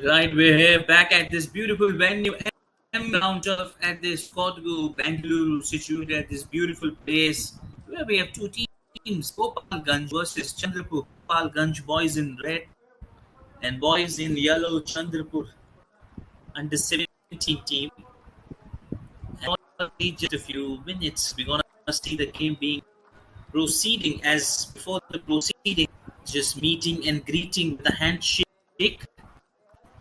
Right, we're here back at this beautiful venue, ground turf at this Kodagu, Bangalore, situated at this beautiful place where we have two teams, Gopalganj versus Chandrapur. Gopalganj boys in red and boys in yellow, Chandrapur under 17 team. And only just a few minutes, we're gonna see the game being proceeding. As before the proceeding, just meeting and greeting with a handshake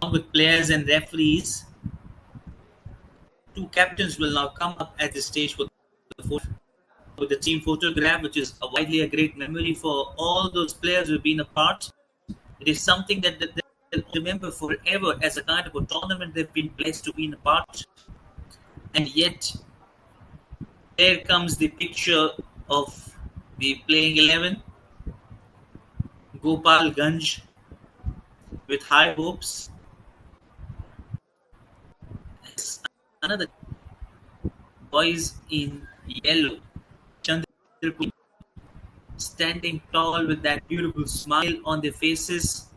along with players and referees. Two captains will now come up at the stage for the with the team photograph, which is a widely a great memory for all those players who've been a part. It is something that they'll remember forever as a kind of a tournament they've been blessed to be in a part. And yet, there comes the picture of the playing 11, Gopal Ganj, with high hopes. Another boys in yellow, Chandrapur, standing tall with that beautiful smile on their faces,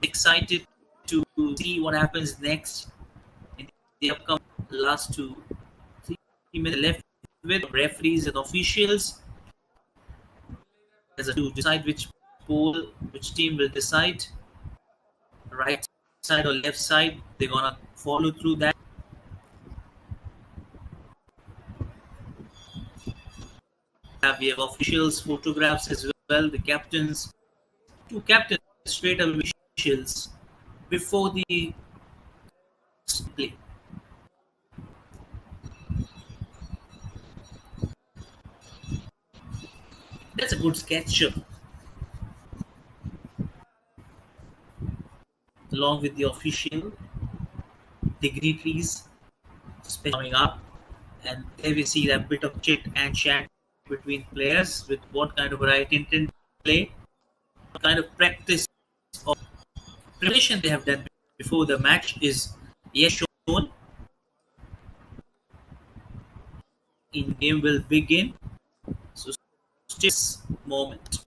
excited to see what happens next in the upcoming last 3 minutes left with referees and officials as a to decide which team will decide, right side or left side. They're gonna follow through that. We have officials photographs as well. The captains, two captains, straight away officials before the play. That's a good sketch along with the official dignitaries coming up, and there we see that bit of chit and chat between players with what kind of right intent play, what kind of practice or preparation they have done before the match is yet shown. In game will begin. So this moment.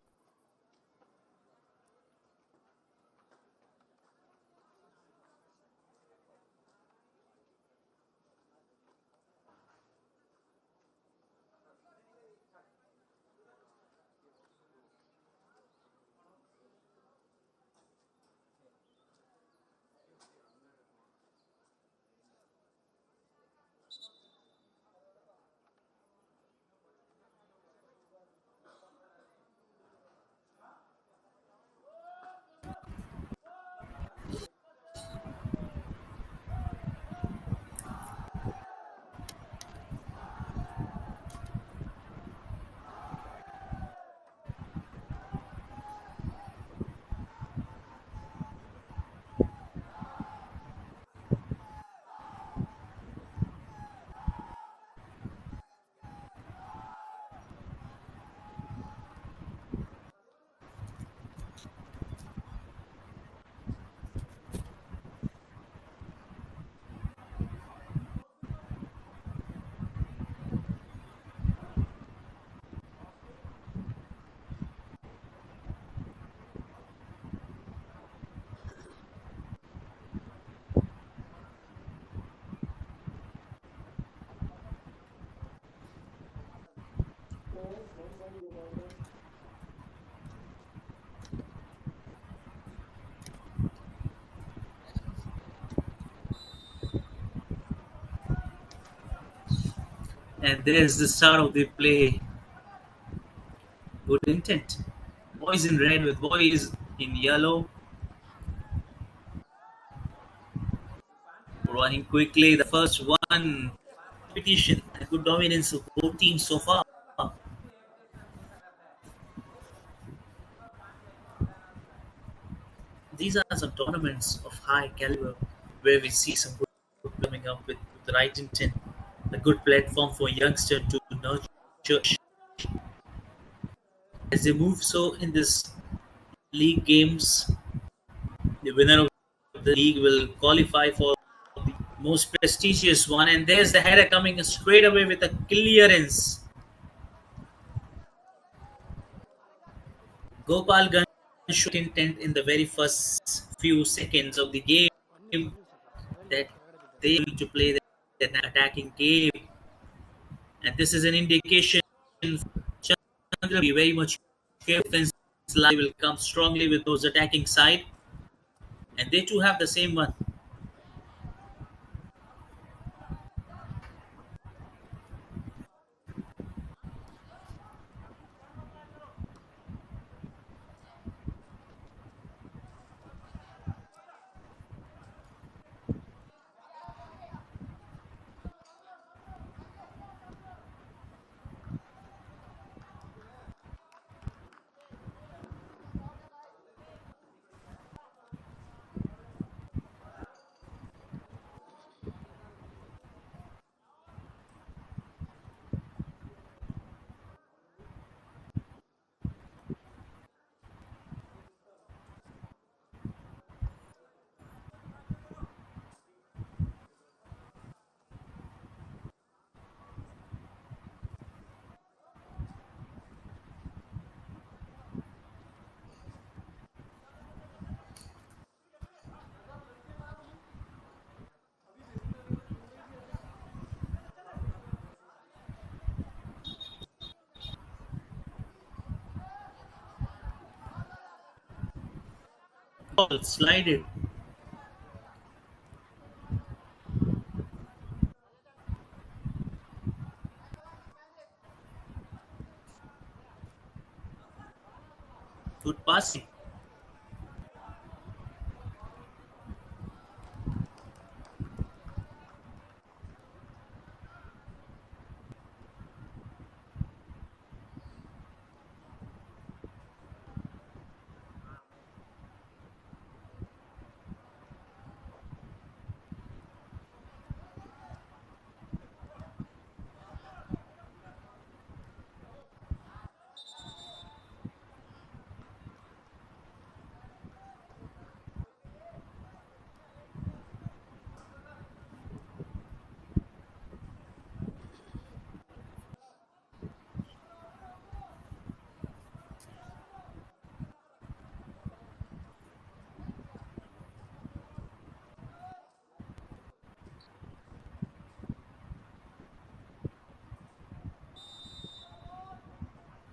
And there's the start of the play. Good intent. Boys in red with boys in yellow. Running quickly. The first one. Competition. And good dominance of both teams so far. These are some tournaments of high caliber where we see some good coming up with the right intent. A good platform for youngsters to nurture as they move. So in this league games, the winner of the league will qualify for the most prestigious one. And there's the header coming straight away with a clearance. Gopal Ganj showed intent in the very first few seconds of the game that they will to play the attacking game, and this is an indication Chandra be very much careful. Defense line will come strongly with those attacking side, and they too have the same one. Ball slide it. Good passing.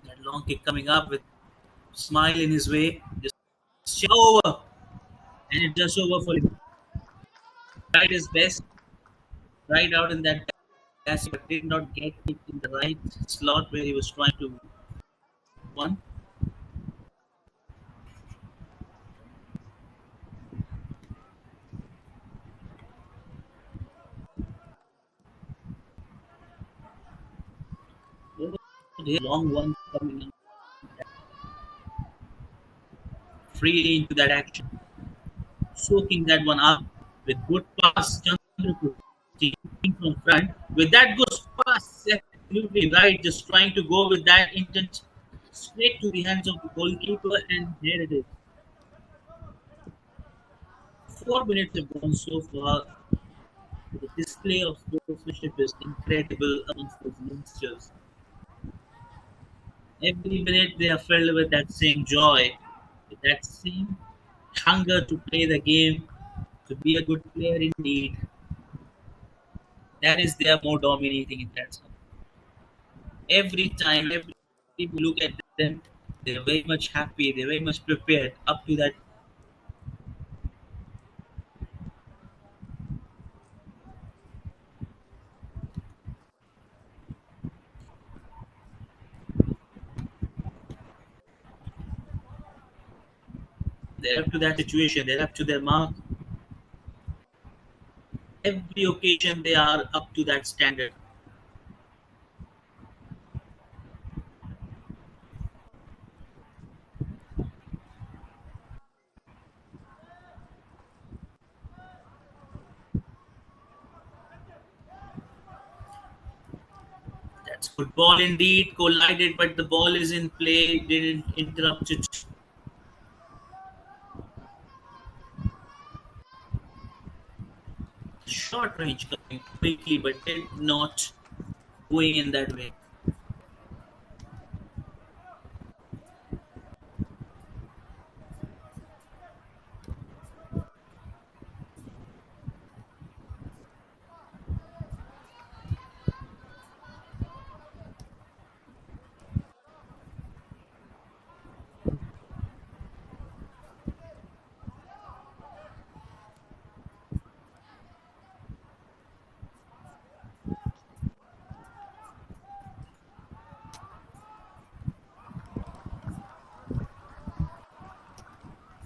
That long kick coming up with smile in his way. Just over, and it's just over for him. Tried his best right out in that pass, but did not get it in the right slot where he was trying to one. Long one coming freely into that action, soaking that one up with good pass. Chandrapur team from front with that good pass, absolutely right. Just trying to go with that intent straight to the hands of the goalkeeper, and there it is. 4 minutes have gone so far. The display of sportsmanship is incredible amongst those youngsters. Every minute they are filled with that same joy, with that same hunger to play the game, to be a good player indeed. That is they are more dominating in that zone. Every time, every time we look at them, they're very much happy, they're very much prepared up to that. They're up to that situation, they're up to their mark. Every occasion they are up to that standard. That's good ball indeed, collided, but the ball is in play, didn't interrupt it. Short range coming quickly, but did not going in that way.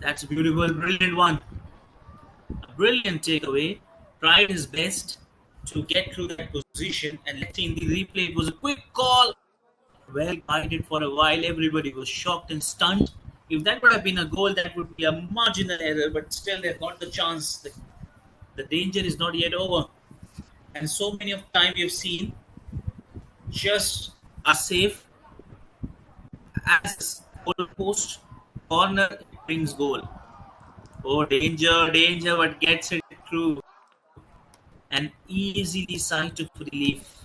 That's a beautiful, brilliant one. A brilliant takeaway. Tried his best to get through that position and let's see in the replay. It was a quick call, well guided for a while. Everybody was shocked and stunned. If that would have been a goal, that would be a marginal error, but still they've got the chance. The danger is not yet over. And so many of time we have seen just a safe as goal post corner it brings goal. Oh danger, danger, but gets it through and easily sigh of relief.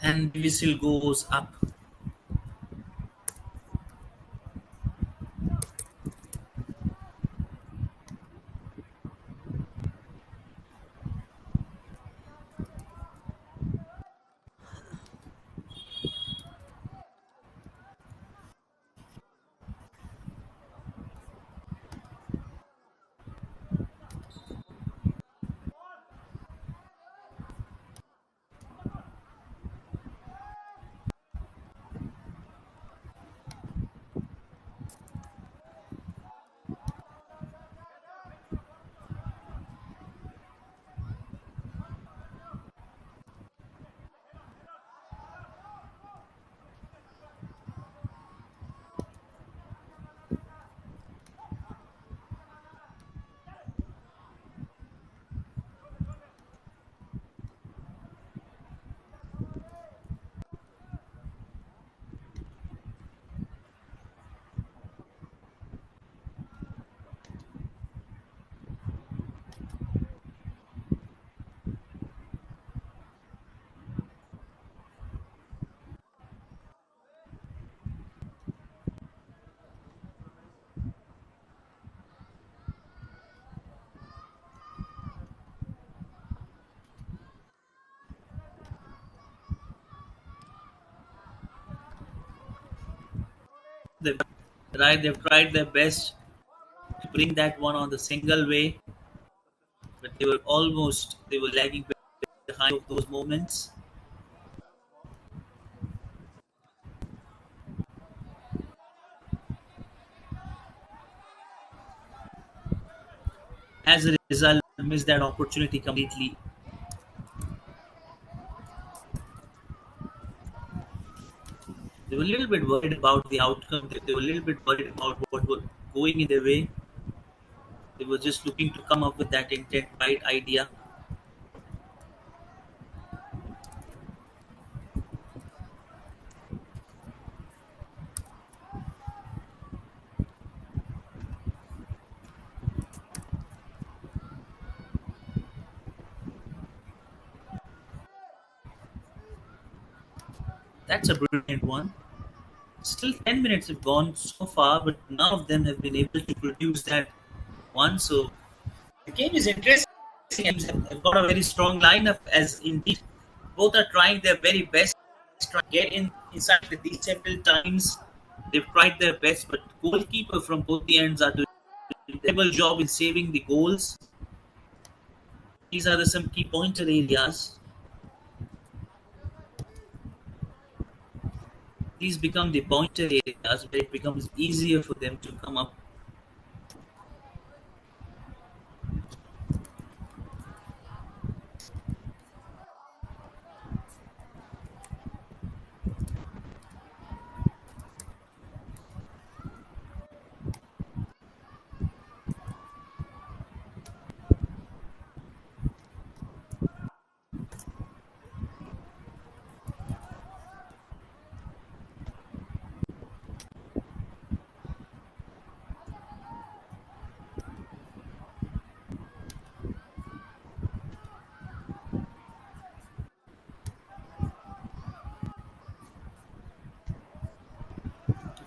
And the whistle goes up. They've, right, they've tried their best to bring that one on the single way, but they were lagging behind of those moments. As a result, missed that opportunity completely. They were a little bit worried about the outcome. They were a little bit worried about what was going in their way. They were just looking to come up with that intent right idea. That's a brilliant one. Still 10 minutes have gone so far, but none of them have been able to produce that one. So the game is interesting. Teams have got a very strong lineup, as indeed both are trying their very best to try to get inside the D several times. They've tried their best, but goalkeeper from both the ends are doing an incredible job in saving the goals. These are some key pointer areas. These become the pointer areas where it becomes easier for them to come up.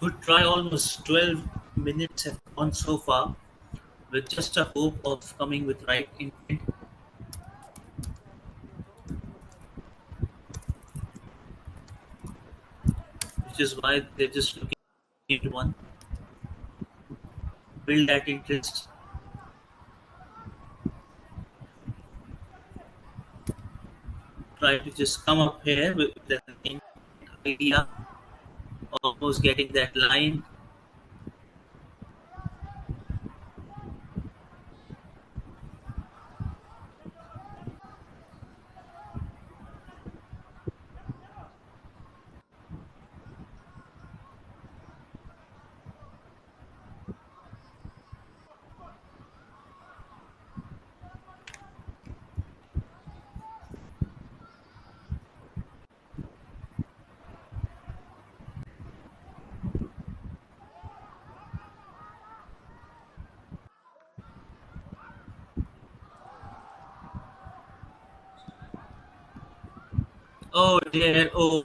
Good try, almost 12 minutes have gone so far, with just a hope of coming with right intent, which is why they're just looking into one, build that interest, try to just come up here with that idea, almost getting that line. Oh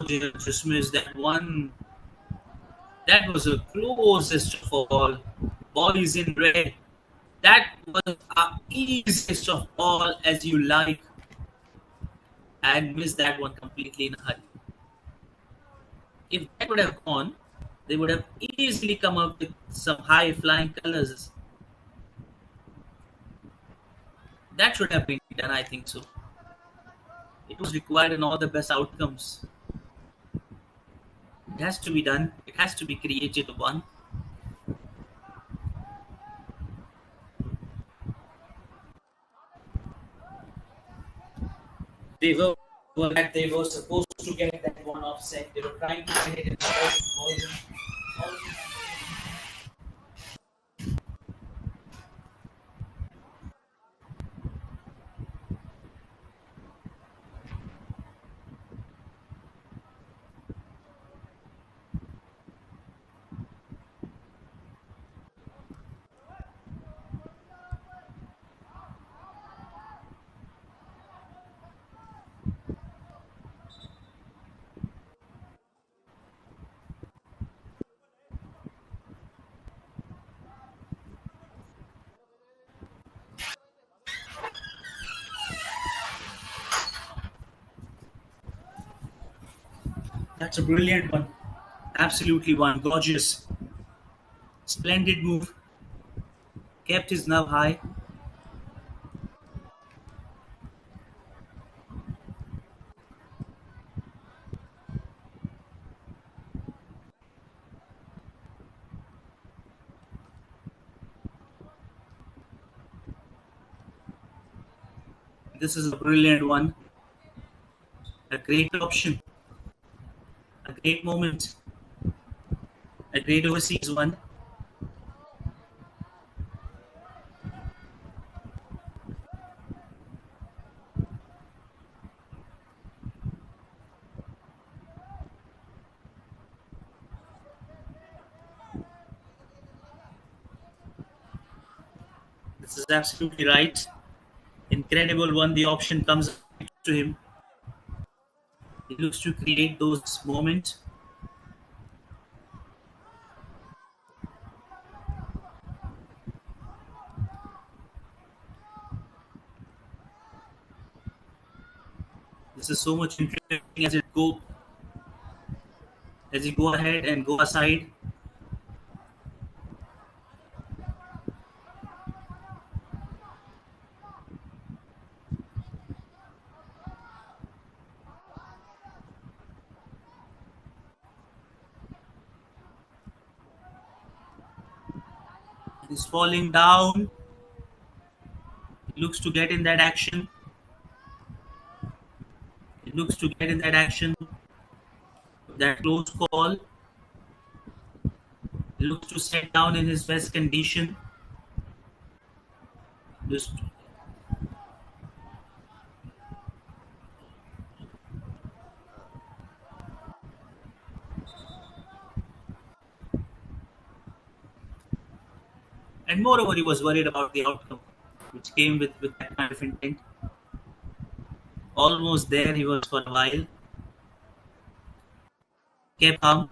dear, just missed that one. That was the closest of all. Ball is in red. That was the easiest of all as you like, and missed that one completely in a hurry. If that would have gone, they would have easily come up with some high flying colors. That should have been done, I think so. It was required in all the best outcomes. It has to be done. It has to be created one. They were they were supposed to get that one offset. They were trying to get it in the first ball. That's a brilliant one. Absolutely one. Gorgeous. Splendid move. Kept his nerve high. This is a brilliant one. A great option. A great moment. A great overseas one. This is absolutely right. Incredible one. The option comes to him. He looks to create those moments. This is so much interesting as it go ahead and go aside. He's falling down. He looks to get in that action. He looks to get in that action. That close call. He looks to set down in his best condition. Just and moreover, he was worried about the outcome, which came with that kind of intent. Almost there he was for a while. Kept calm.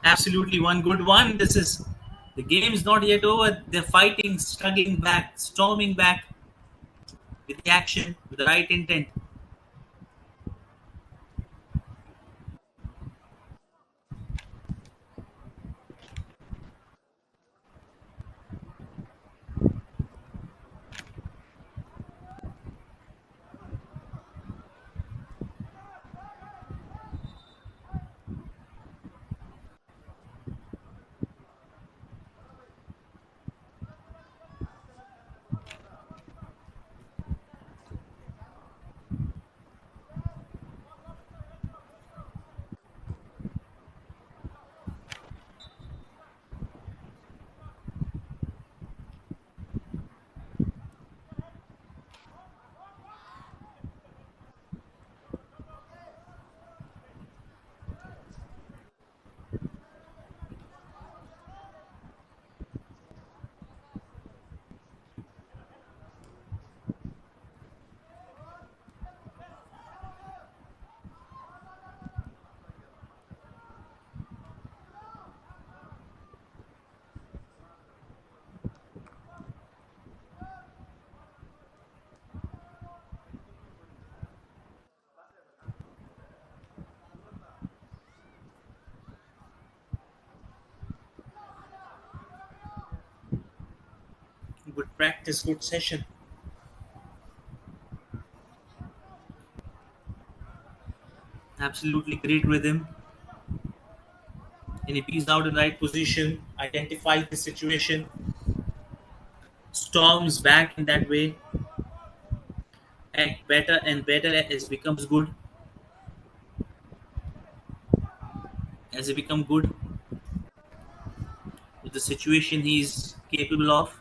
Absolutely, one good one. This is the game's not yet over. They're fighting, struggling back, storming back with the action, with the right intent. Good practice, good session. Absolutely great rhythm. And if he's out in the right position, identifies the situation, storms back in that way, act better and better as becomes good, as he become good with the situation he's capable of.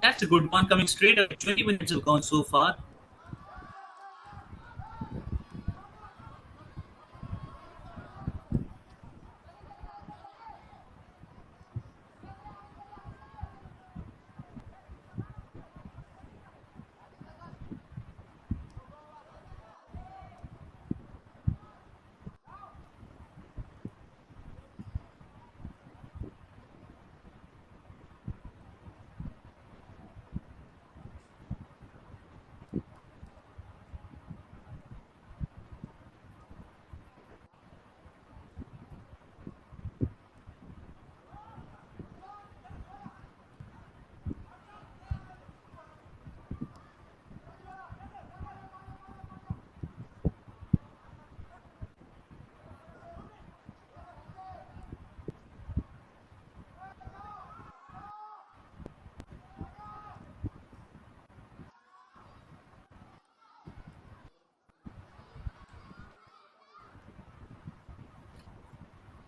That's a good one coming straight up. 20 minutes have gone so far.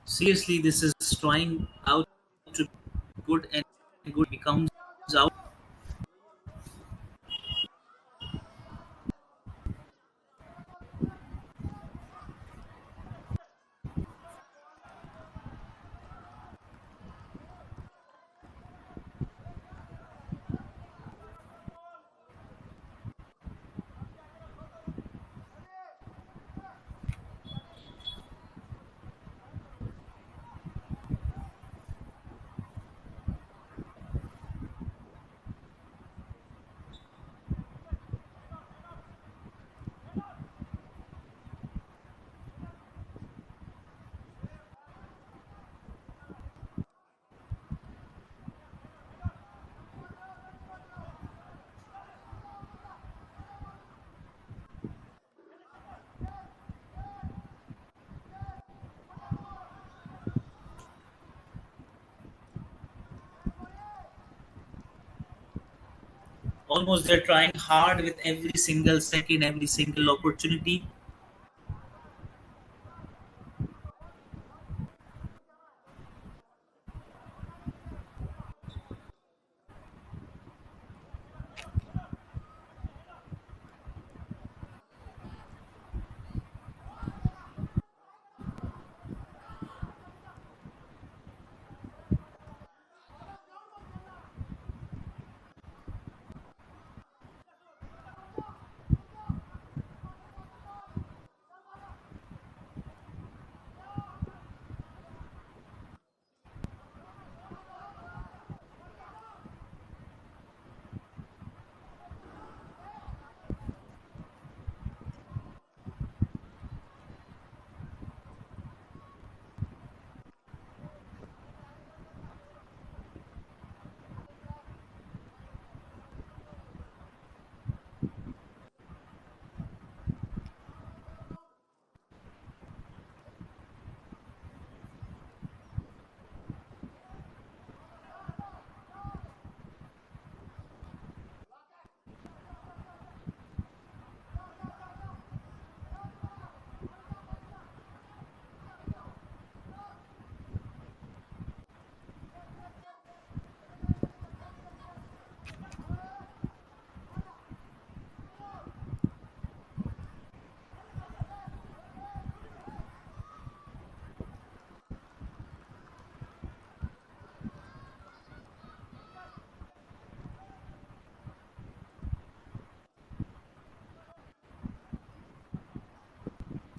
Seriously, this is trying out to good and good becomes out. almost they're trying hard with every single second, every single opportunity.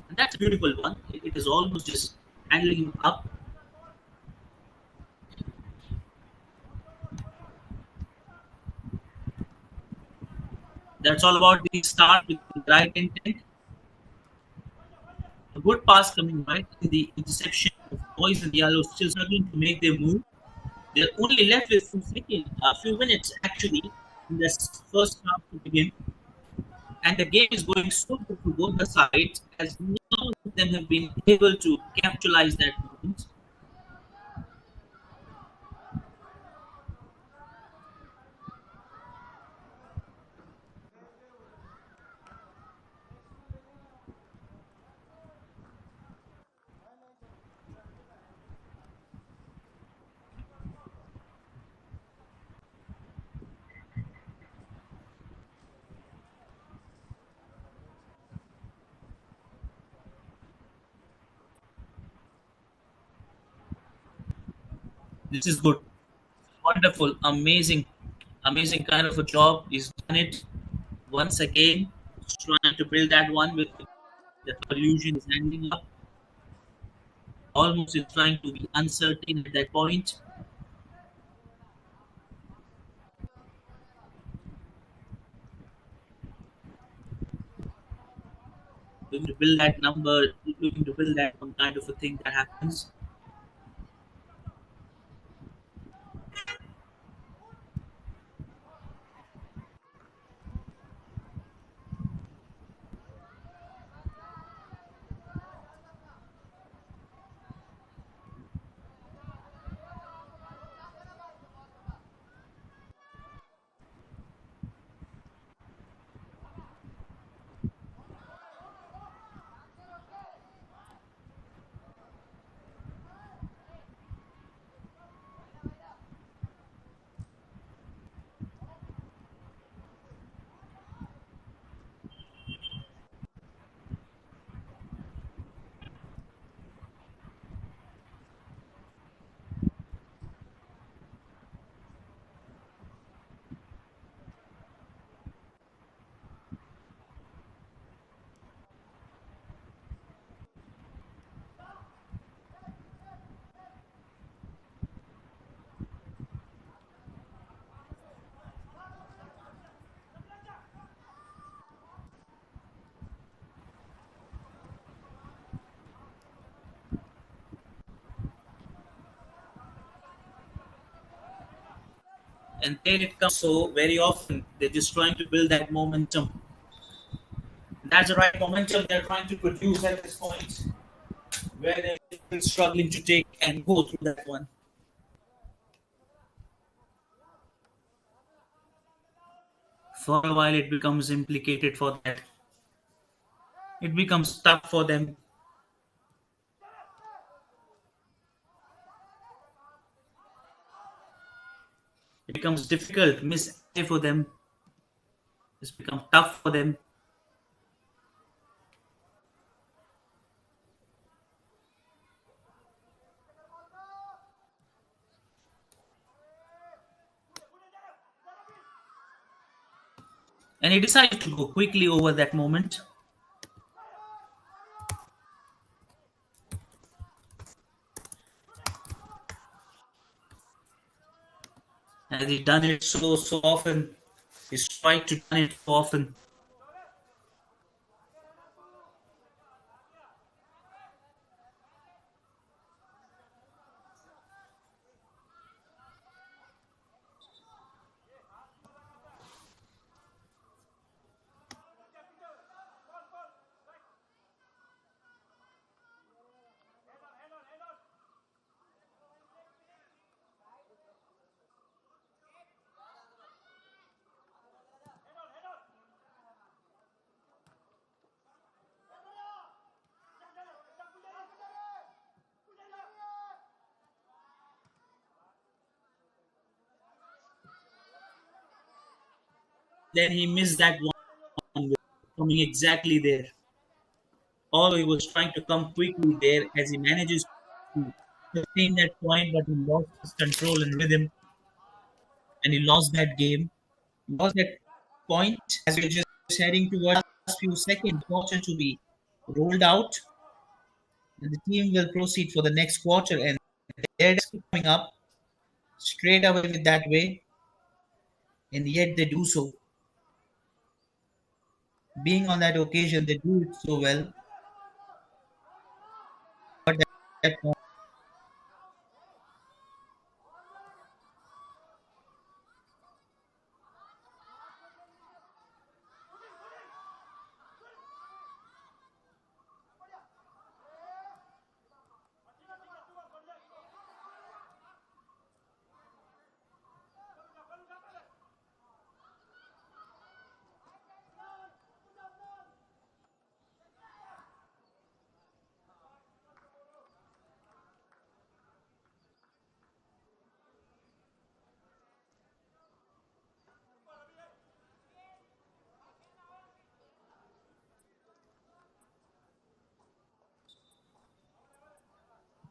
And that's a beautiful one. It is almost just handling him up. That's all about the start with the right intent. A good pass coming right in the interception of boys and yellow still struggling to make their move. They're only left with a few minutes actually in this first half to begin. And the game is going so good for both the sides as none of them have been able to capitalize that moment. This is good. Wonderful, amazing, amazing kind of a job. He's done it once again. He's trying to build that one with the illusion is ending up. Almost is trying to be uncertain at that point. Looking to build that number, looking to build that one kind of a thing that happens. And there it comes. So very often they're just trying to build that momentum. That's the right momentum they're trying to produce at this point, where they're still struggling to take and go through that one. For a while, it becomes implicated for that. It becomes tough for them. It becomes difficult, miss for them. It's become tough for them. And he decided to go quickly over that moment. And he done it so often. He's tried to done it so often. Then he missed that one coming exactly there. Although he was trying to come quickly there as he manages to sustain that point, but he lost his control and rhythm and he lost that game. He lost that point as we are just heading towards the last few seconds. Quarter to be rolled out, and the team will proceed for the next quarter. And they're just coming up straight away with that way, and yet they do so. Being on that occasion, they do it so well. But that point,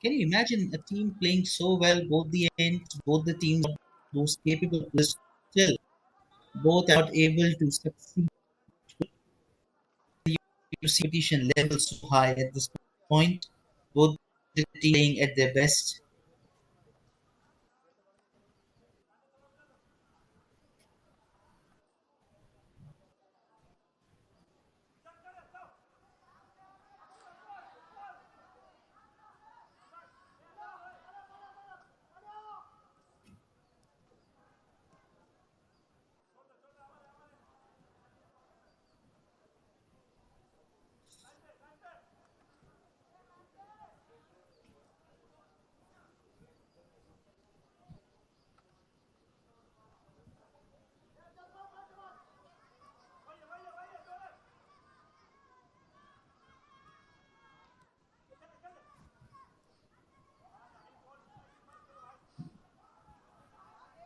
can you imagine a team playing so well, both the ends, both the teams, those capable players, still both are not able to succeed. You see competition level so high at this point, both the team playing at their best.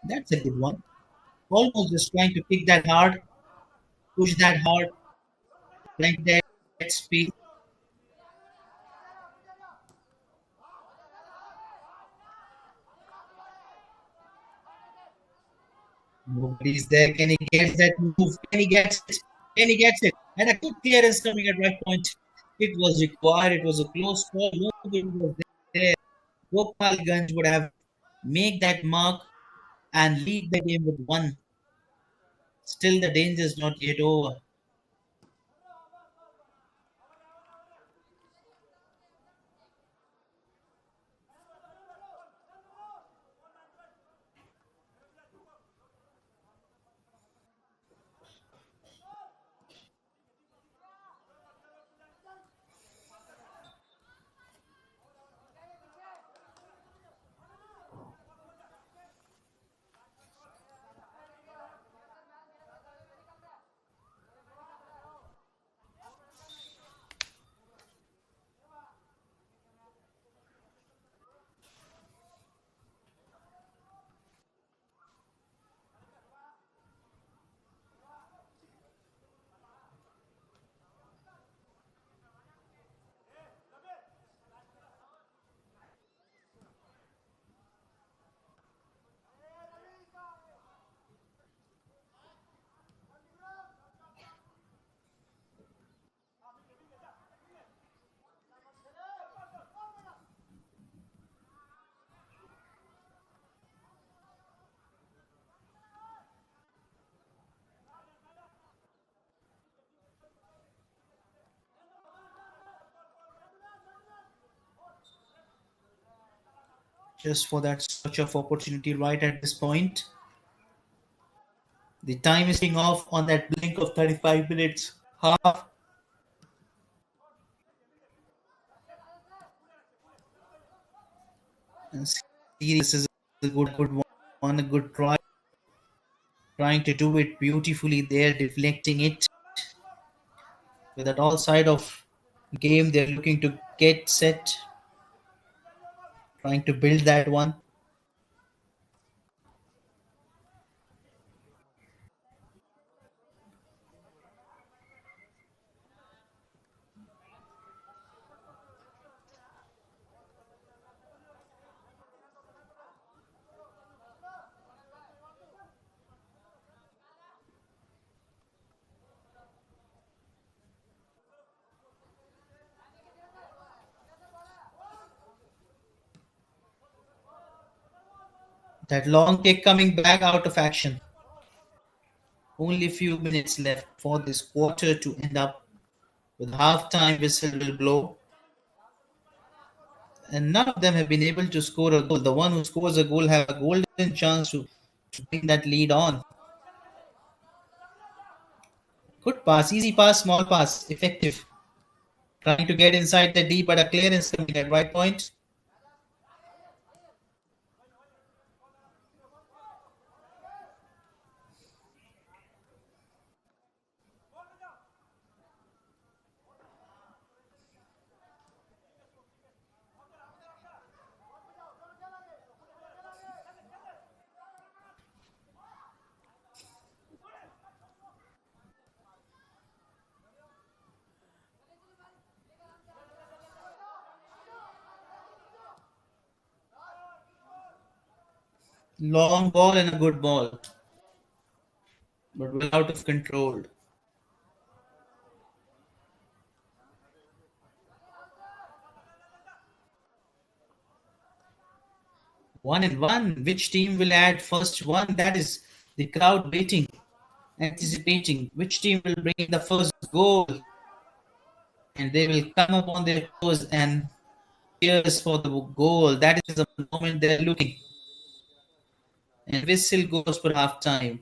That's a good one. Almost just trying to kick that hard, push that hard, like that speed. Nobody's there. Can he get that move? Can he get it? Can he get it? And a good clearance coming at right point. It was required. It was a close call. Nobody was there. Gopalganj would have make that mark and lead the game with one. Still, the danger is not yet over. just for that search of opportunity right at this point. The time is ticking off on that blink of 35 minutes. Half. And see, this is a good one, a good try. Trying to do it beautifully there, deflecting it. With that all side of game, they're looking to get set, trying to build that one. That long kick coming back out of action. Only a few minutes left for this quarter to end up with half-time whistle will blow, and none of them have been able to score a goal. The one who scores a goal have a golden chance to bring that lead on. Good pass, easy pass, small pass, effective. Trying to get inside the D, but a clearance coming at right point. Long ball and a good ball, but well out of control. 1-1. Which team will add first one? That is the crowd waiting, anticipating. Which team will bring in the first goal? And they will come up on their toes and cheers for the goal. That is the moment they're looking. And whistle goes for half time.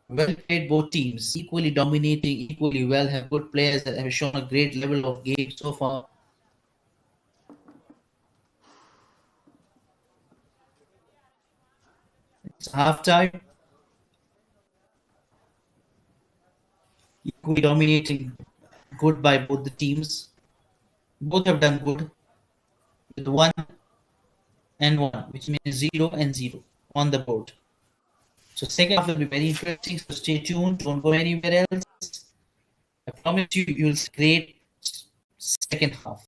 Well played both teams, equally dominating, equally well, have good players that have shown a great level of game so far. It's half time, equally dominating, good by both the teams. Both have done good with 1-1, which means 0-0 on the board. So second half will be very interesting. So stay tuned. Don't go anywhere else. I promise you, you'll see great second half.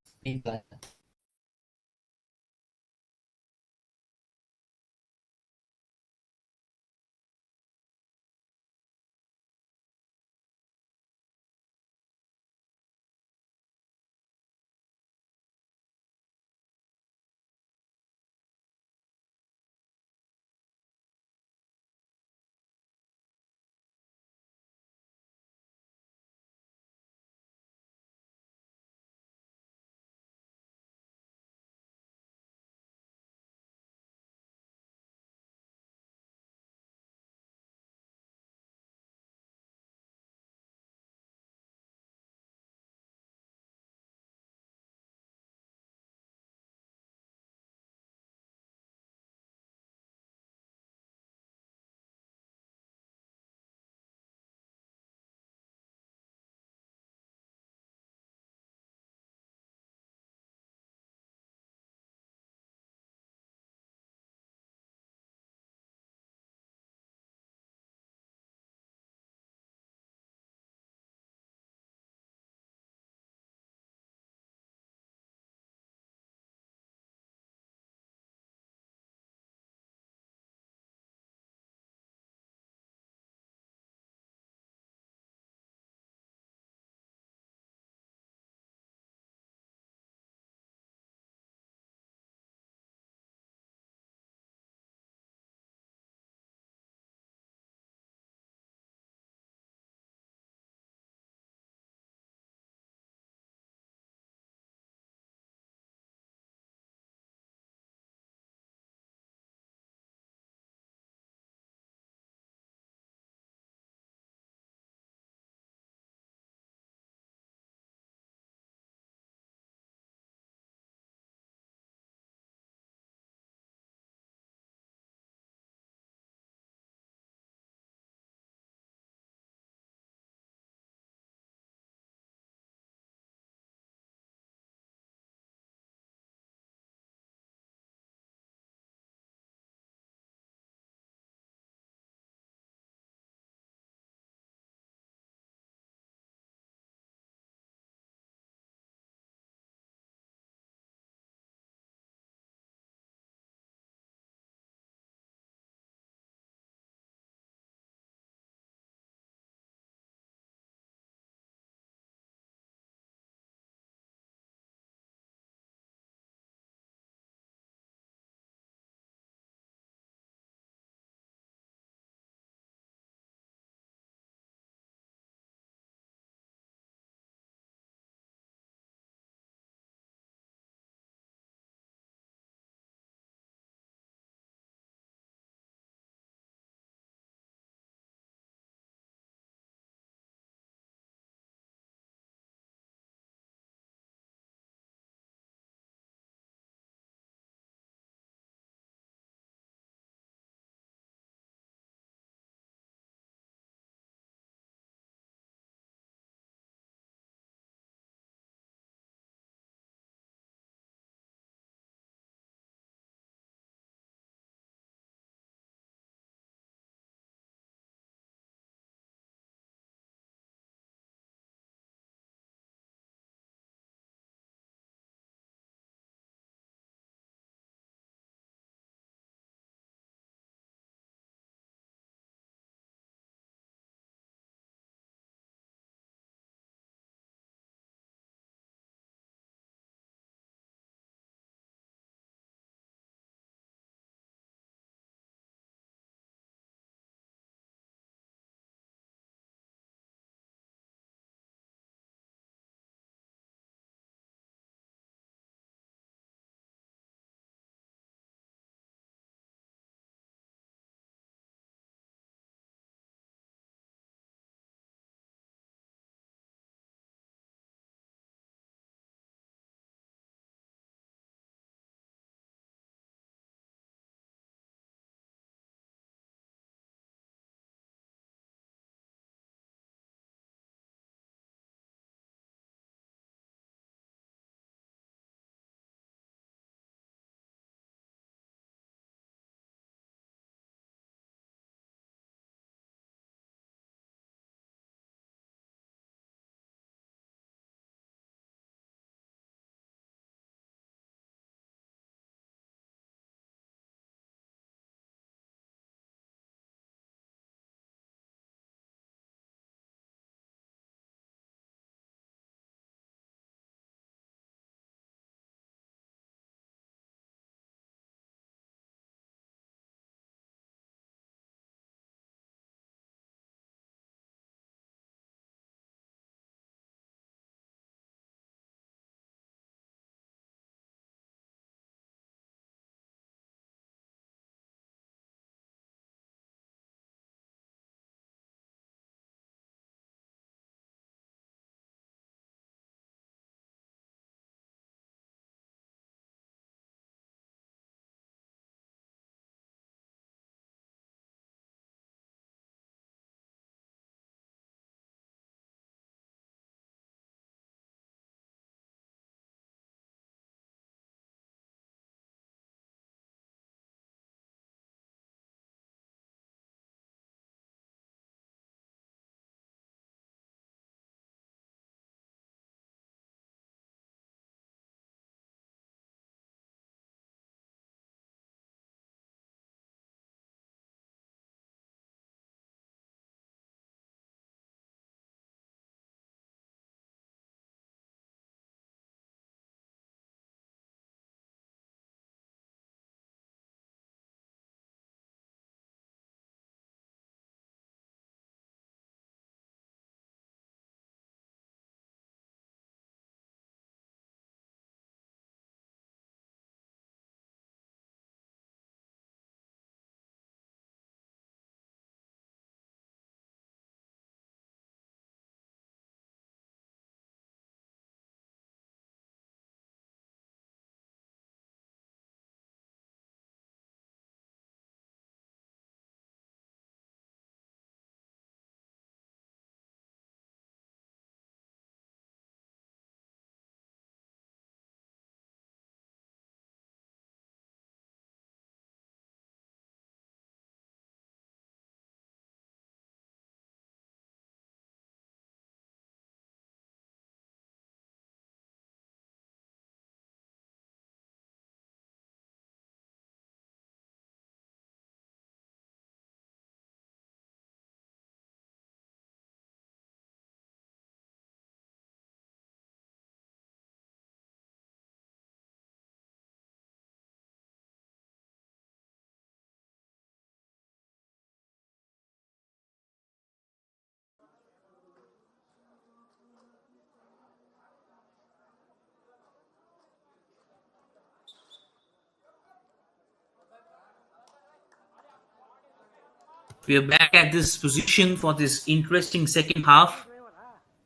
We are back at this position for this interesting second half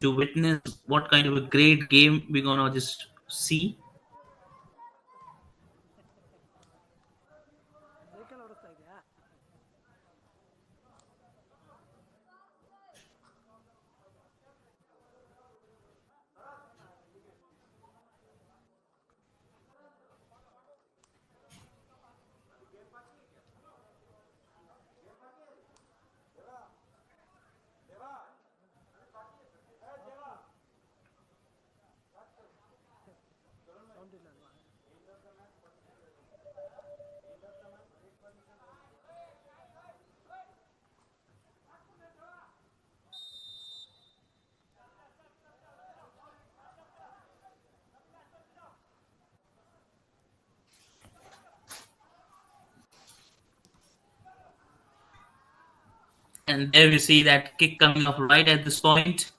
to witness what kind of a great game we're gonna just see. And there we see that kick coming up right at this point.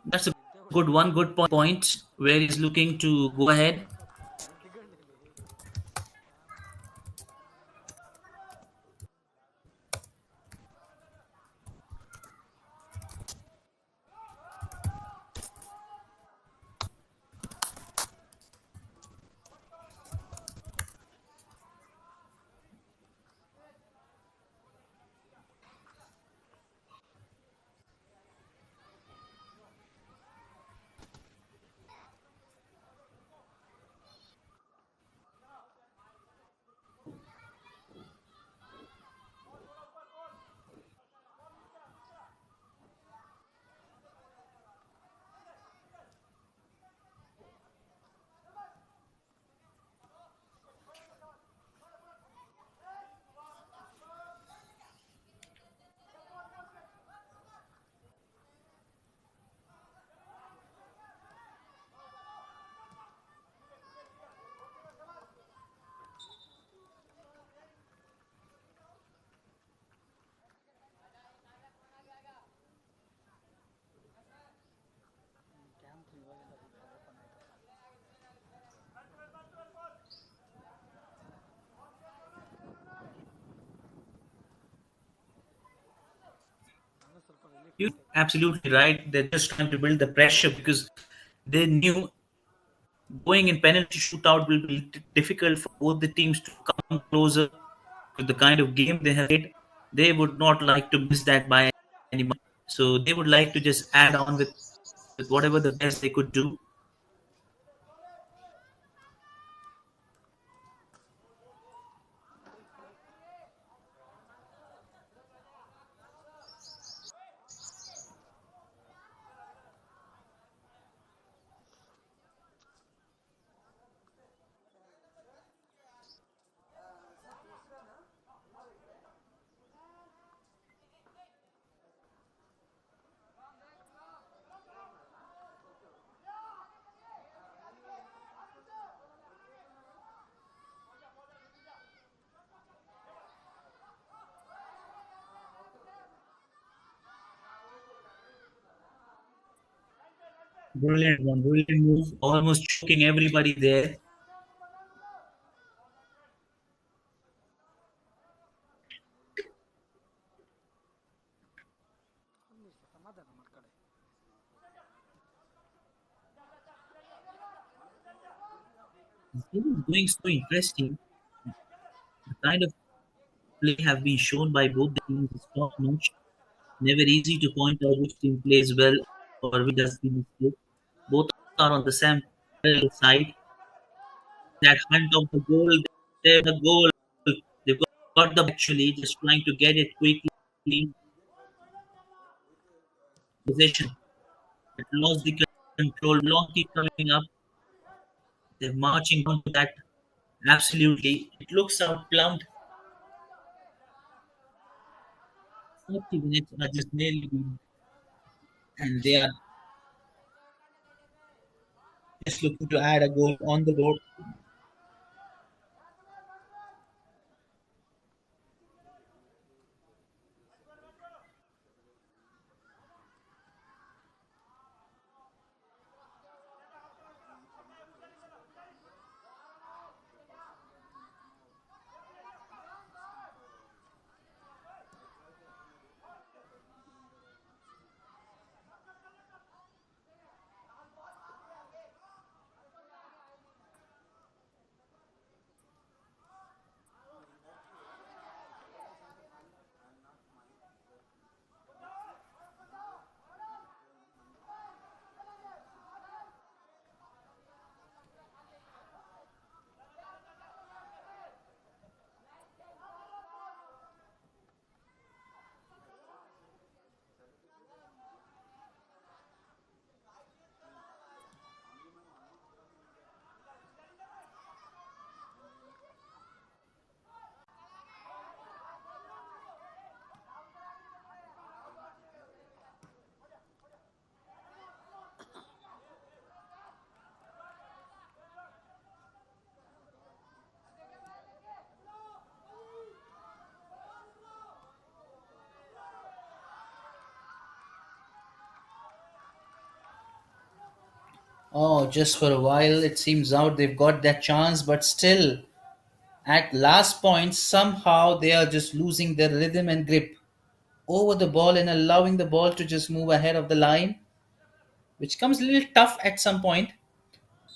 That's a good point where he's looking to go ahead. You're absolutely right. They're just trying to build the pressure because they knew going in penalty shootout will be difficult for both the teams to come closer to the kind of game they have played. They would not like to miss that by any much. So they would like to just add on with whatever the best they could do. Brilliant one, brilliant move, almost choking everybody there. This game is going so interesting. The kind of play have been shown by both the teams is top notch. Never easy to point out which team plays well or which does the mistake. Both are on the same parallel side. That hunt of the goal, there the goal. They've got the actually just trying to get it quickly. Possession. It lost the control. Long keep coming up. They're marching on to that. Absolutely. It looks outplumbed. 40 minutes are just nearly been, and they are just looking to add a goal on the board. Oh, just for a while, it seems out they've got that chance, but still, at last point, somehow they are just losing their rhythm and grip over the ball and allowing the ball to just move ahead of the line, which comes a little tough at some point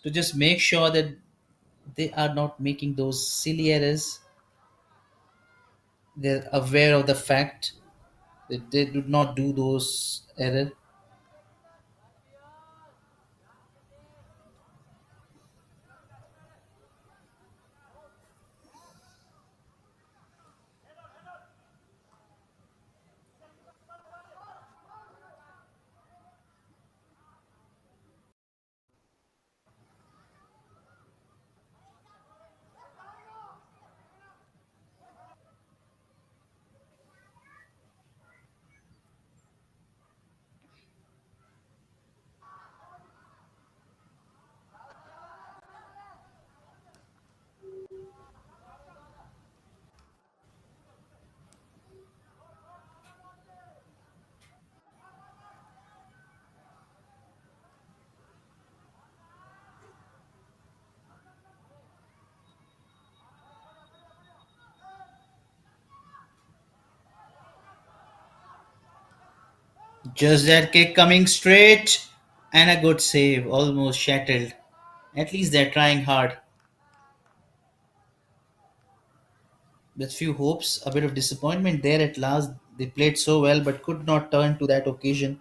to just make sure that they are not making those silly errors. They're aware of the fact that they do not do those errors. Just that kick coming straight and a good save, almost shattered. At least they're trying hard. With few hopes, a bit of disappointment there at last. They played so well but could not turn to that occasion.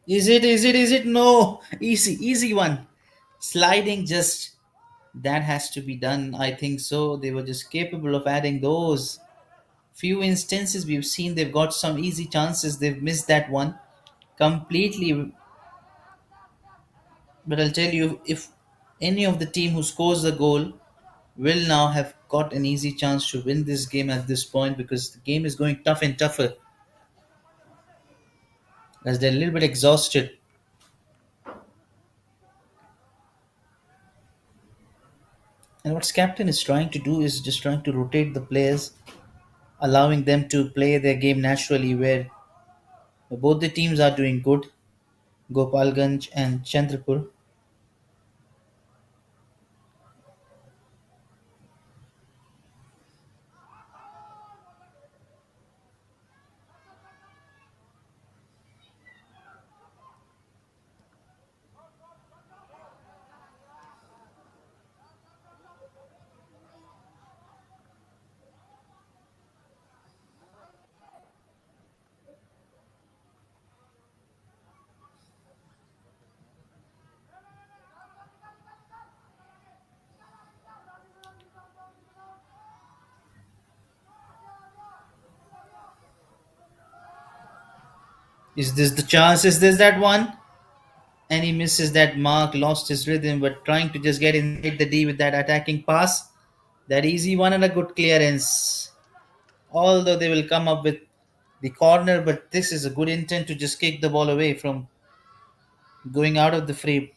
Is it? No. Easy, easy one. Sliding just that has to be done. I think so. They were just capable of adding those. Few instances we've seen they've got some easy chances. They've missed that one completely. But I'll tell you, if any of the team who scores the goal will now have got an easy chance to win this game at this point because the game is going tough and tougher as they're a little bit exhausted. And what captain is trying to do is just trying to rotate the players, allowing them to play their game naturally where both the teams are doing good. Gopalganj and Chandrapur. Is this the chance? Is this that one? And he misses that mark, lost his rhythm, but trying to just get inside the D with that attacking pass. That easy one and a good clearance. Although they will come up with the corner, but this is a good intent to just kick the ball away from going out of the frame.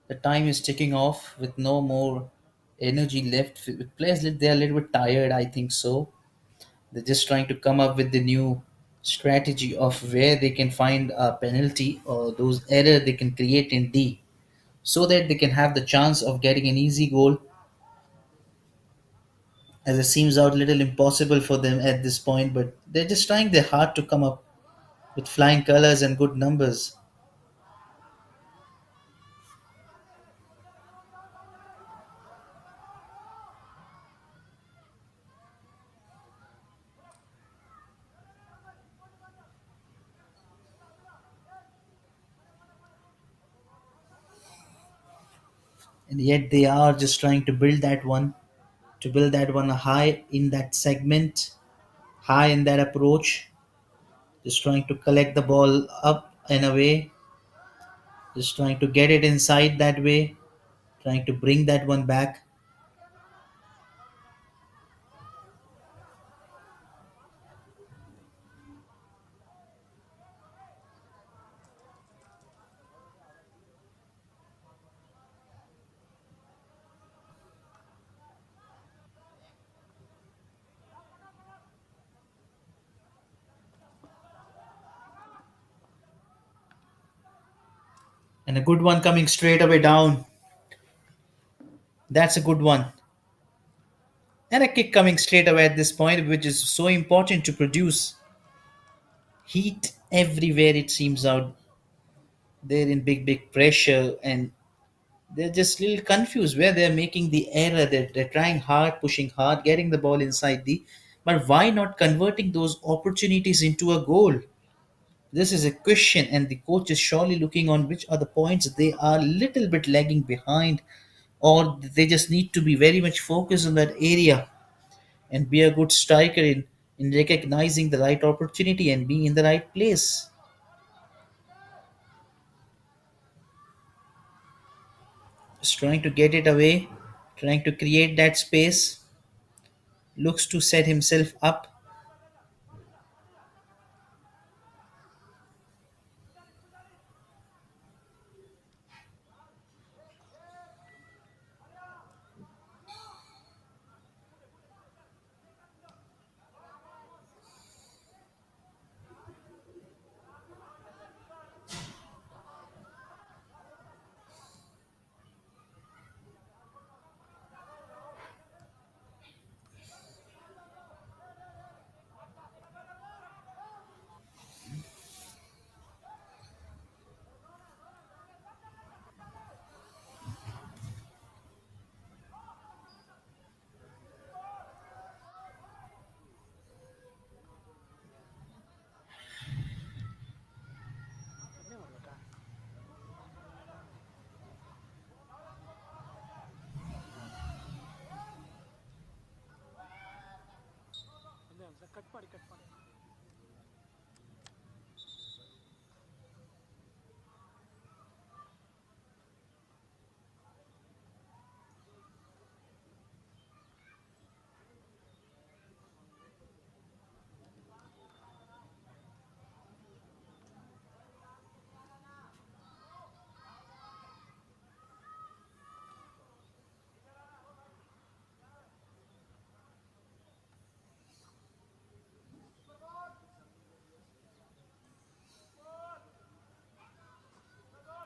The time is ticking off with no more energy left. With players, they're a little bit tired, I think so. They're just trying to come up with the new strategy of where they can find a penalty or those error they can create in D so that they can have the chance of getting an easy goal as it seems out a little impossible for them at this point, but they're just trying their hard to come up with flying colors and good numbers. And yet they are just trying to build that one high in that segment, high in that approach, just trying to collect the ball up and away, just trying to get it inside that way, trying to bring that one back. And a good one coming straight away down. That's a good one. And a kick coming straight away at this point, which is so important to produce heat everywhere it seems out. They're in big pressure and they're just a little confused where they're making the error. They're trying hard, pushing hard, getting the ball inside the. But why not converting those opportunities into a goal? This is a question, and the coach is surely looking on which are the points they are a little bit lagging behind, or they just need to be very much focused on that area and be a good striker in recognizing the right opportunity and being in the right place. Just trying to get it away, trying to create that space, looks to set himself up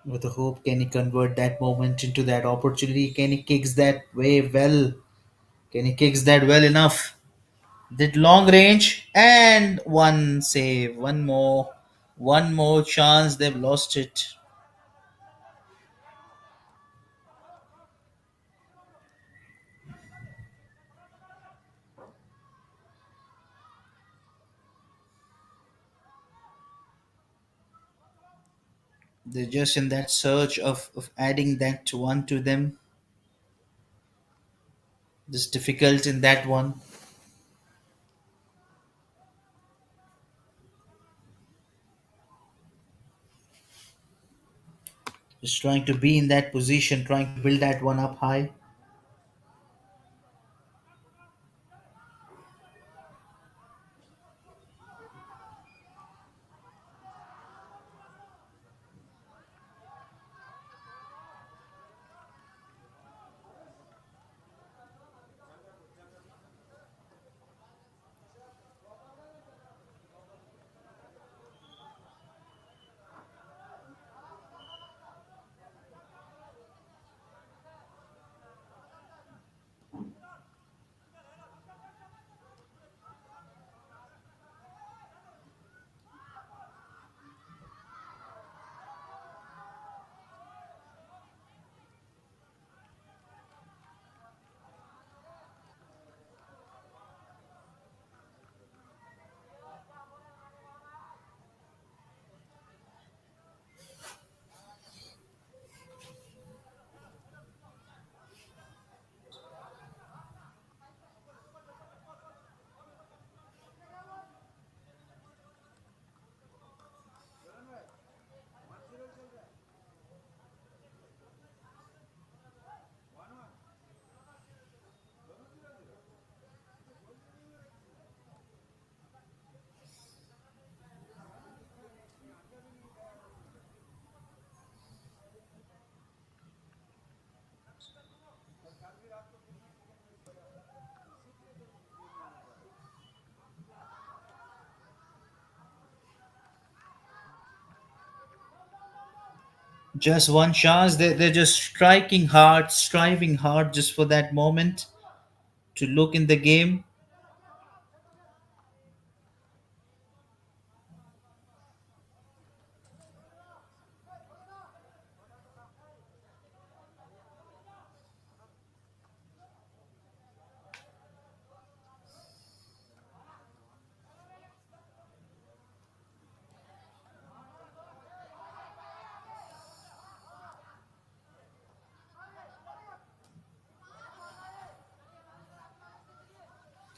with the hope. Can he convert that moment into that opportunity? Can he kicks that way well? Can he kicks that well enough? Did long range and one save, one more chance. They've lost it. They're just in that search of adding that one to them. Just difficult in that one. Just trying to be in that position, trying to build that one up high. Just one chance. They're just striking hard, striving hard just for that moment to look in the game.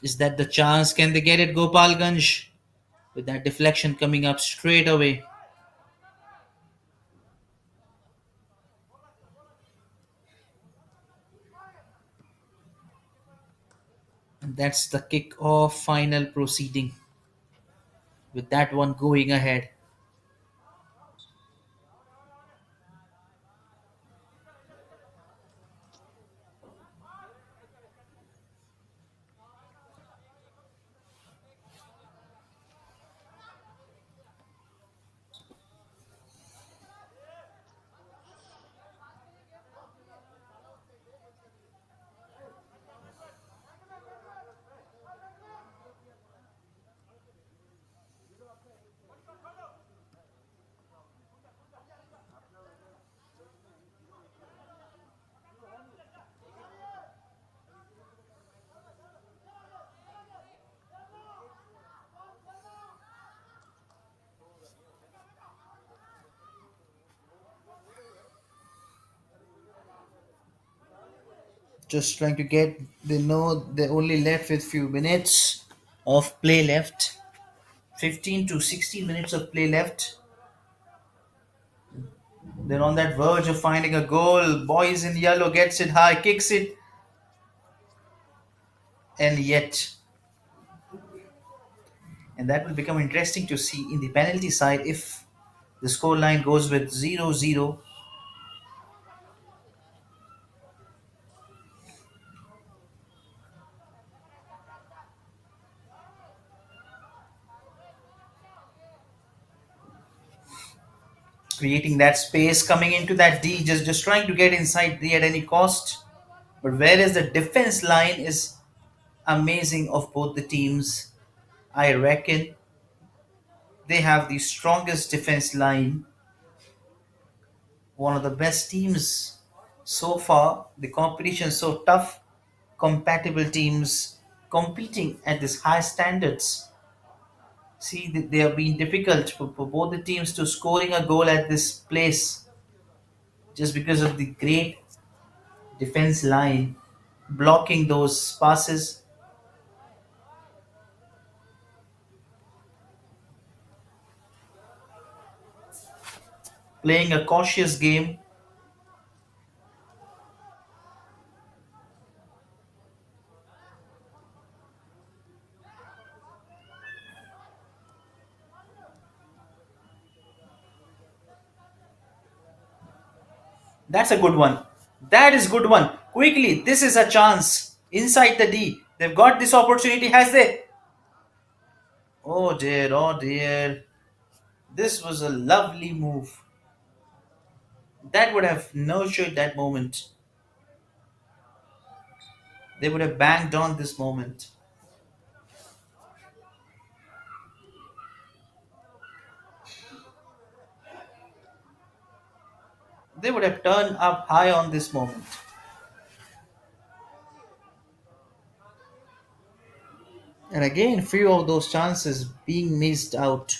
Is that the chance? Can they get it, Gopalganj? With that deflection coming up straight away. And that's the kick-off final proceeding. With that one going ahead. Just trying to get, they know they're only left with few minutes of play left. 15 to 16 minutes of play left. They're on that verge of finding a goal. Boys in yellow gets it high, kicks it, and yet. And that will become interesting to see in the penalty side if the scoreline goes with 0-0, creating that space, coming into that D, just trying to get inside D at any cost. But whereas the defense line is amazing of both the teams, I reckon they have the strongest defense line, one of the best teams so far. The competition is so tough, compatible teams competing at this high standards. See, they have been difficult for both the teams to scoring a goal at this place just because of the great defense line blocking those passes, playing a cautious game. That's a good one. That is good one. Quickly, this is a chance inside the D. They've got this opportunity, has they? Oh dear, oh dear. This was a lovely move. That would have nurtured that moment. They would have banged on this moment. They would have turned up high on this moment. And again, few of those chances being missed out.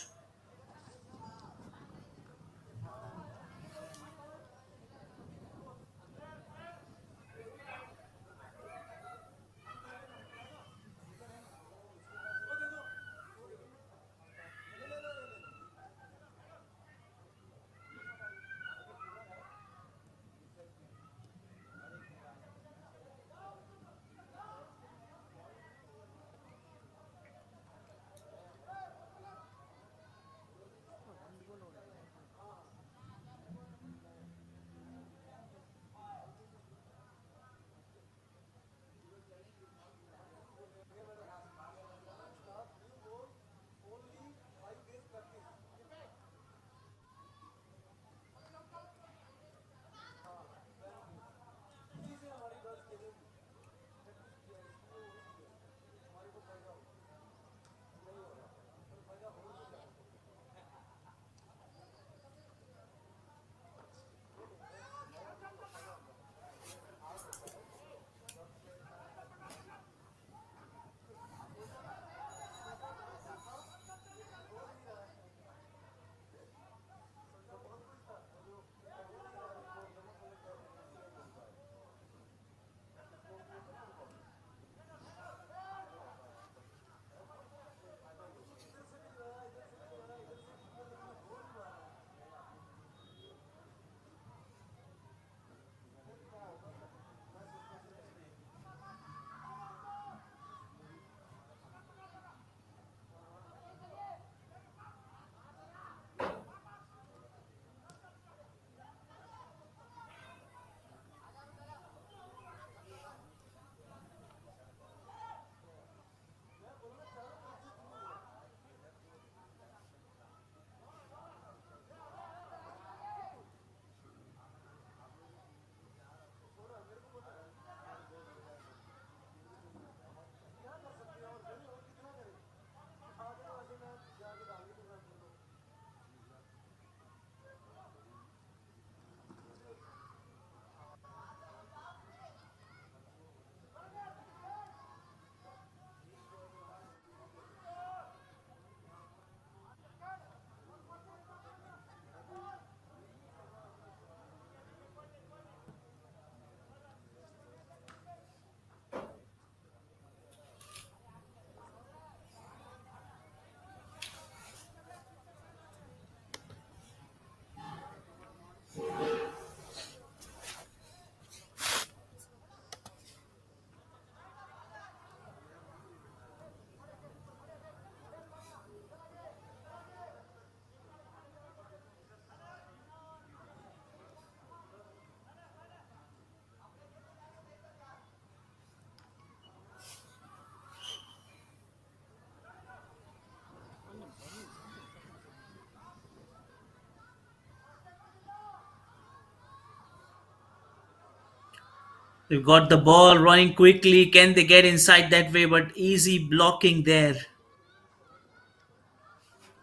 They've got the ball running quickly. Can they get inside that way? But easy blocking there.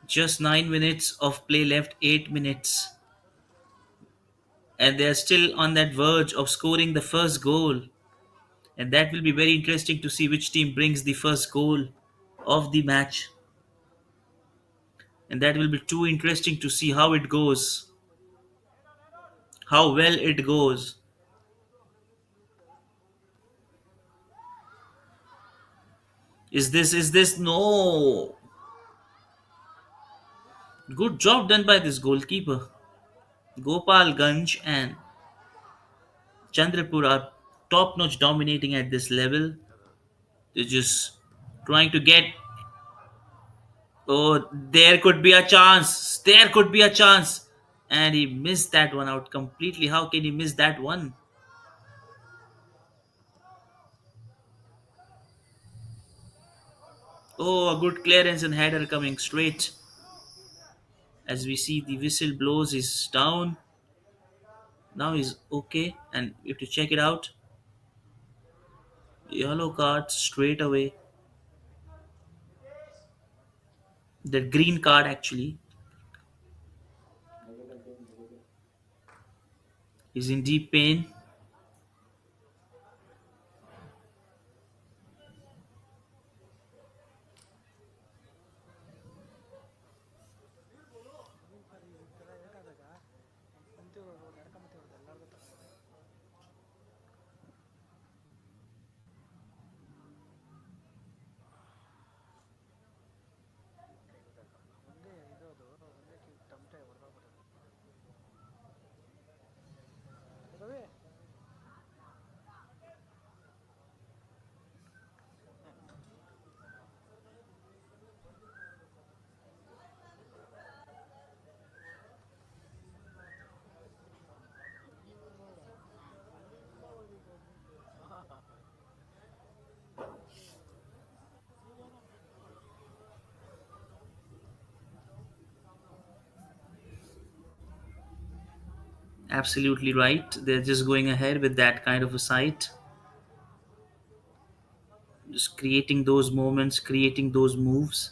Just 9 minutes of play left, 8 minutes. And they're still on that verge of scoring the first goal. And that will be very interesting to see which team brings the first goal of the match. And that will be too interesting to see how it goes, how well it goes. Is this no? Good job done by this goalkeeper. Gopalganj and Chandrapur are top notch dominating at this level. They're just trying to get. Oh, there could be a chance. There could be a chance. And he missed that one out completely. How can he miss that one? Oh, a good clearance and header coming straight. As we see the whistle blows, is down. Now he's okay. And we have to check it out. Yellow card straight away. The green card actually is in deep pain. Absolutely right. They're just going ahead with that kind of a sight. Just creating those moments, creating those moves.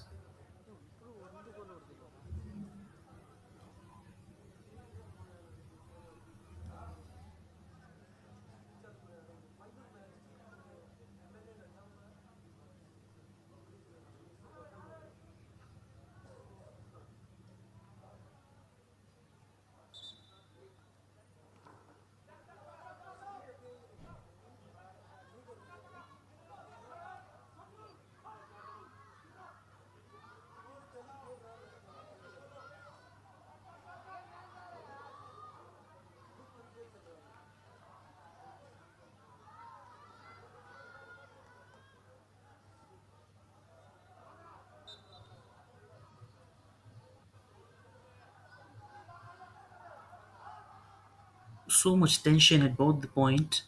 So much tension at both the point.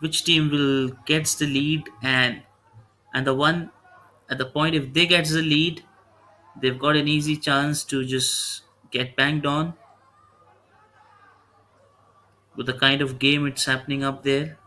Which team will gets the lead, and the one at the point, if they gets the lead, they've got an easy chance to just get banged on with the kind of game it's happening up there.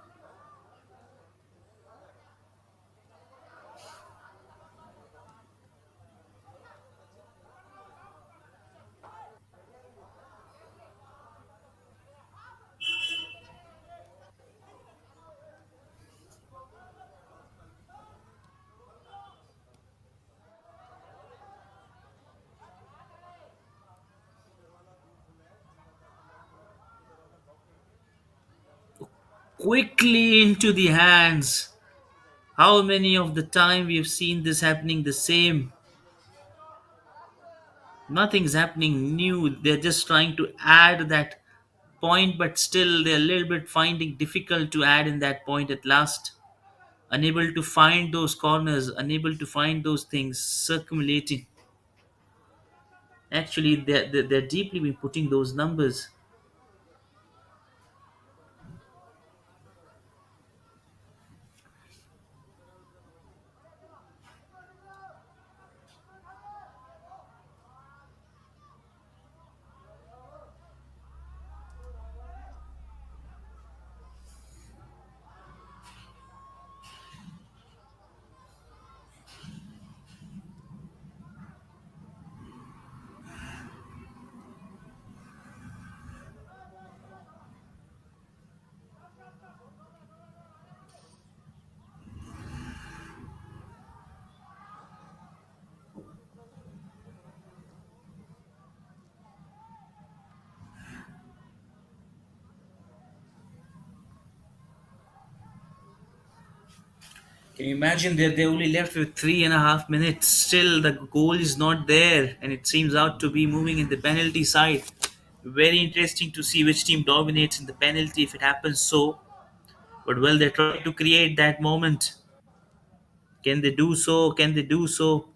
Quickly into the hands. How many of the time we have seen this happening the same? Nothing's happening new. They're just trying to add that point, but still they're a little bit finding difficult to add in that point at last. Unable to find those corners, unable to find those things, circulating. Actually, they're deeply been putting those numbers. Can you imagine they only left with 3.5 minutes? Still, the goal is not there, and it seems out to be moving in the penalty side. Very interesting to see which team dominates in the penalty if it happens so. But well, they try to create that moment. Can they do so? Can they do so?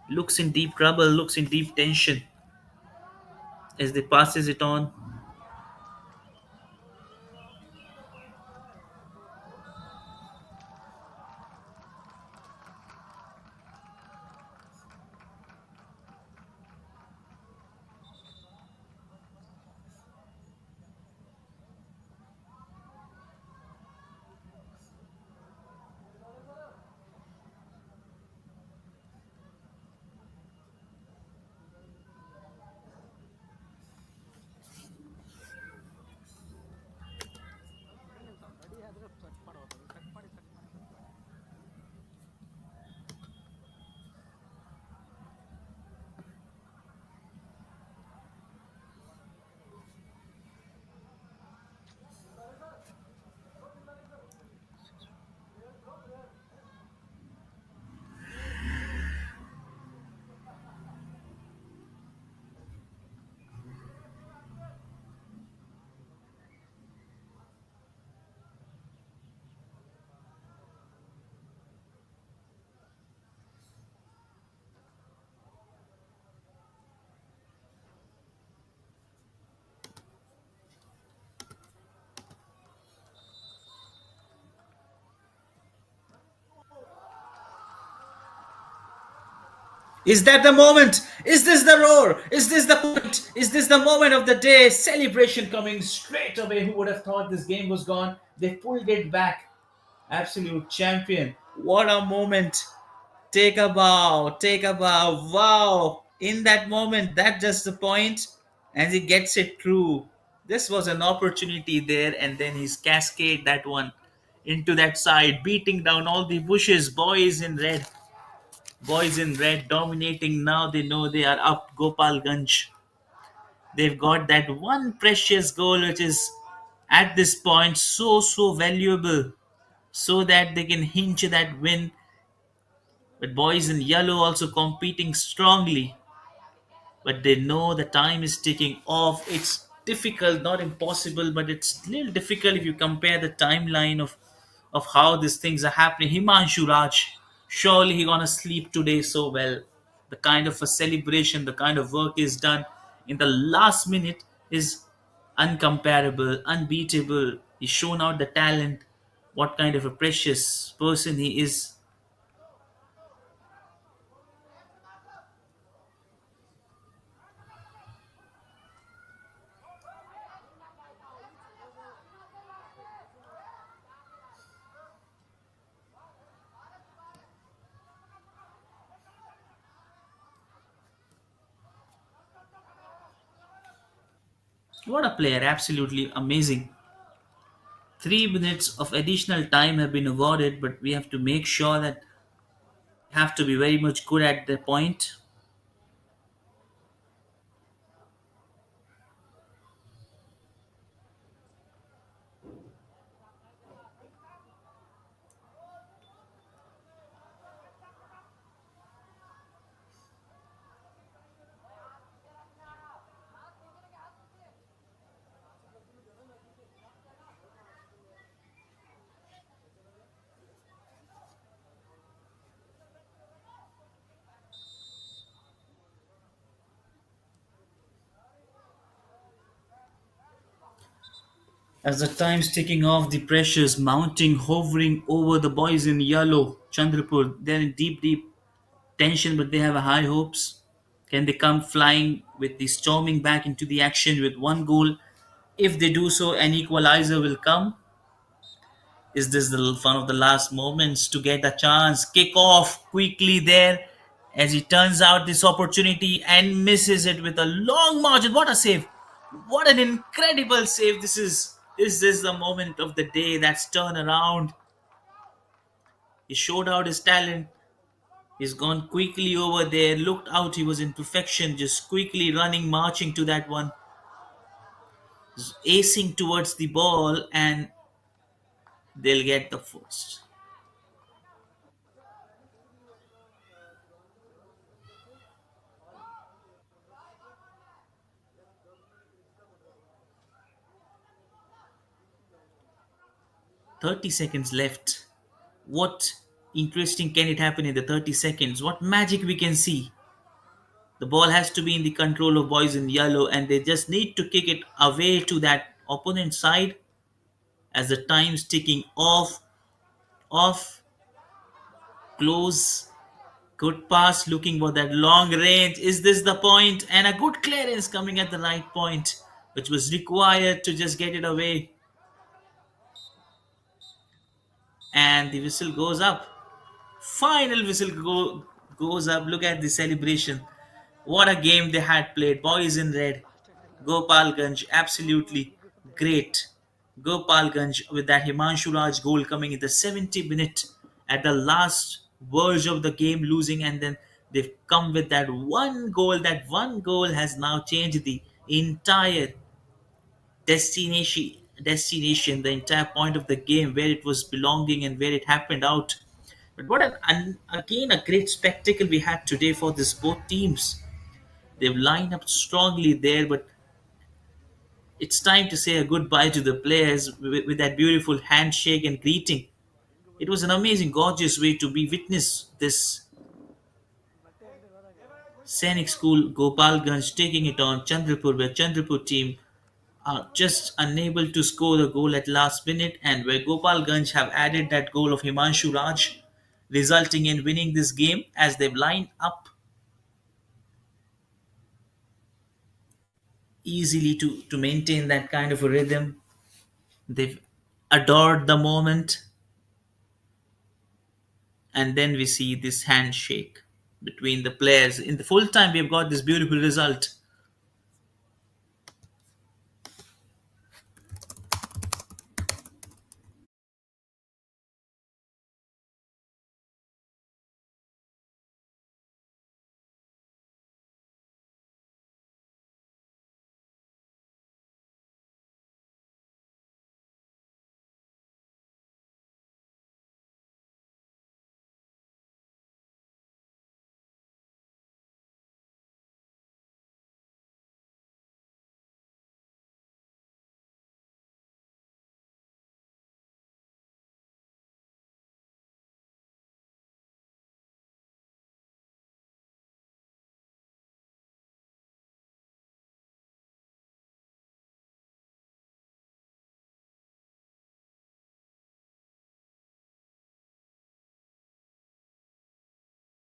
Looks in deep trouble, looks in deep tension as they passes it on. Is that the moment? Is this the roar? Is this the point? Is this the moment of the day? Celebration coming straight away. Who would have thought this game was gone? They pulled it back. Absolute champion. What a moment. Take a bow. Take a bow. Wow. In that moment, that's just the point. And he gets it through. This was an opportunity there, and then he's cascade that one into that side, beating down all the bushes. Boys in red. Boys in red dominating now. They know they are up Gopalganj. They've got that one precious goal which is at this point so valuable so that they can hinge that win. But boys in yellow also competing strongly. But they know the time is ticking off. It's difficult, not impossible, but it's a little difficult if you compare the timeline of how these things are happening. Himanshu Raj, surely he gonna sleep today so well. The kind of a celebration, the kind of work is done in the last minute is uncomparable, unbeatable. He's shown out the talent, what kind of a precious person he is. What a player, absolutely amazing. 3 minutes of additional time have been awarded, but we have to make sure that we have to be very much good at the point. As the time's ticking off, the pressure's mounting, hovering over the boys in yellow. Chandrapur, they're in deep tension, but they have a high hopes. Can they come flying with the storming back into the action with one goal? If they do so, an equalizer will come. Is this the one of the last moments to get a chance? Kick off quickly there as he turns out this opportunity and misses it with a long margin. What a save! What an incredible save this is. Is this the moment of the day that's turned around? He showed out his talent. He's gone quickly over there, looked out, he was in perfection, just quickly running, marching to that one, acing towards the ball, and they'll get the first. 30 seconds left. What interesting can it happen in the 30 seconds? What magic we can see? The ball has to be in the control of boys in yellow, and they just need to kick it away to that opponent side as the time's ticking off, close. Good pass, looking for that long range. Is this the point? And a good clearance coming at the right point, which was required to just get it away. And the whistle goes up. Final whistle goes up. Look at the celebration. What a game they had played. Boys in red. Gopalganj, absolutely great. Gopalganj with that Himanshu Raj goal coming in the 70th minute at the last verge of the game, losing, and then they've come with that one goal. That one goal has now changed the entire destination, the entire point of the game, where it was belonging and where it happened out. But what again a great spectacle we had today for this both teams. They've lined up strongly there, but it's time to say a goodbye to the players with that beautiful handshake and greeting. It was an amazing, gorgeous way to be witness this Sainik school Gopalganj taking it on Chandrapur, where Chandrapur team are just unable to score the goal at last minute, and where Gopalganj have added that goal of Himanshu Raj, resulting in winning this game as they've lined up easily to maintain that kind of a rhythm. They've adored the moment, and then we see this handshake between the players. In the full time, we've got this beautiful result.